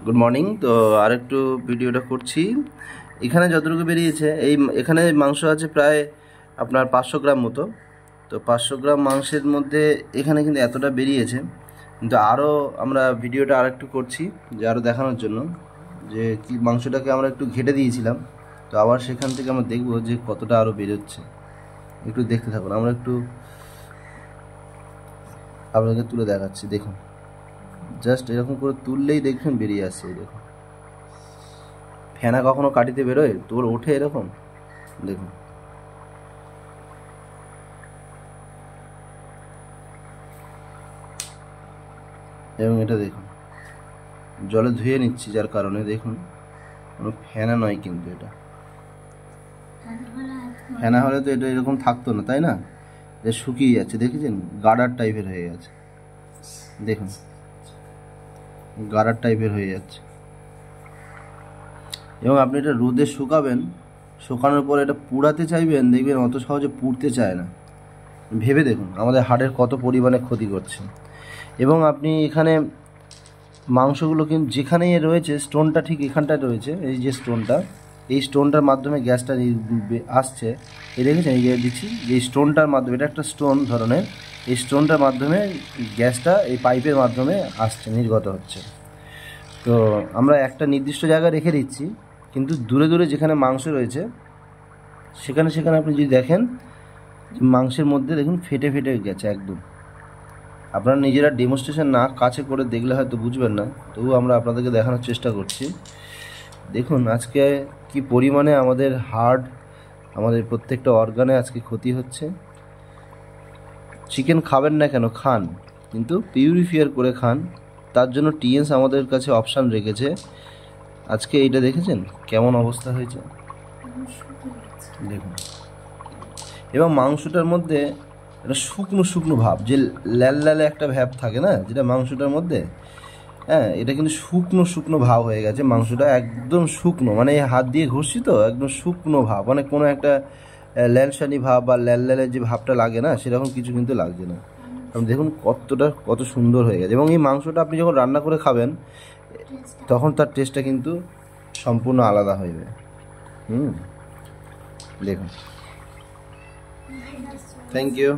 Good morning. তো আরেকটু ভিডিওটা করছি। এখানে যতটুকু বেরিয়েছে এখানে মাংস আছে প্রায় আপনার 500 গ্রাম মতো। তো 500 গ্রাম মাংসের মধ্যে এখানে কিন্তু এতটা বেরিয়েছে, কিন্তু আরও আমরা ভিডিওটা আরেকটু করছি যে আরও দেখানোর জন্য যে কি মাংসটাকে আমরা একটু ঘেটে দিয়েছিলাম। তো আবার সেখান থেকে আমরা দেখব যে কতটা আরও বেরোচ্ছে। একটু দেখতে থাকুন, আমরা একটু আপনাদের তুলে দেখাচ্ছি। দেখুন, জাস্ট এরকম করে তুললেই দেখবেন বেরিয়ে আসছে। দেখুন, ফেনা কখনো কাটিতে বেরোয় তোর ওঠে এরকম, দেখুন। এবং এটা দেখুন জলে ধুয়ে নিচ্ছি, যার কারণে দেখুন কোনো ফেনা নয়, কিন্তু এটা ফেনা হলে তো এটা এরকম থাকতো না, তাই না? এটা শুকিয়ে যাচ্ছে, দেখেছেন? গাডার টাইপের হয়ে গেছে, দেখুন গাডার টাইপের হয়ে যাচ্ছে। এবং আপনি এটা রোদে শুকাবেন, শুকানোর পর এটা পুড়াতে চাইবেন, দেখবেন অত সহজে পুড়তে চায় না। ভেবে দেখুন আমাদের হাড়ের কত পরিমাণে ক্ষতি করছে। এবং আপনি এখানে মাংসগুলো কিন্তু যেখানেই রয়েছে, স্টোনটা ঠিক এখানটায় রয়েছে, এই যে স্টোনটা, এই স্টোনটার মাধ্যমে গ্যাসটা আসছে। এই দেখেছেন, এই যে দিচ্ছি যে স্টোনটার মাধ্যমে, এটা একটা স্টোন ধরনের, এই স্টোনটার মাধ্যমে গ্যাসটা এই পাইপের মাধ্যমে আসছে, নির্গত হচ্ছে। তো আমরা একটা নির্দিষ্ট জায়গায় রেখে দিচ্ছি, কিন্তু দূরে দূরে যেখানে মাংস রয়েছে সেখানে আপনি যদি দেখেন মাংসের মধ্যে দেখুন ফেটে ফেটে গেছে একদম। আপনারা নিজেরা ডেমনস্ট্রেশন না কাছে করে দেখলে হয়তো বুঝবেন না, তবু আমরা আপনাদেরকে দেখানোর চেষ্টা করছি। দেখুন আজকে কি পরিমাণে আমাদের হার্ট, আমাদের প্রত্যেকটা অর্গানে আজকে ক্ষতি হচ্ছে। চিকেন খাবেন না কেন, খান, কিন্তু পিউরিফায়ার করে খান। তার জন্য টিএনস আমাদের কাছে অপশান রেখেছে। আজকে এইটা দেখেছেন কেমন অবস্থা হয়েছে, দেখুন। এবং মাংসটার মধ্যে একটা শুকনো শুকনো ভাব, যে লাল লালে একটা ভাব থাকে না যেটা মাংসটার মধ্যে, হ্যাঁ, এটা কিন্তু শুকনো শুকনো ভাব হয়ে গেছে। মাংসটা একদম শুকনো, মানে হাত দিয়ে ঘষছি তো একদম শুকনো ভাব, মানে কোনো একটা ল্যালসানি ভাব বা ল্যাল ল্যালের যে ভাবটা লাগে না, সেরকম কিছু কিন্তু লাগছে না। আপনি দেখুন কত সুন্দর হয়ে গেছে। এবং এই মাংসটা আপনি যখন রান্না করে খাবেন তখন তার টেস্টটা কিন্তু সম্পূর্ণ আলাদা হয়ে যাবে। দেখুন। Thank you.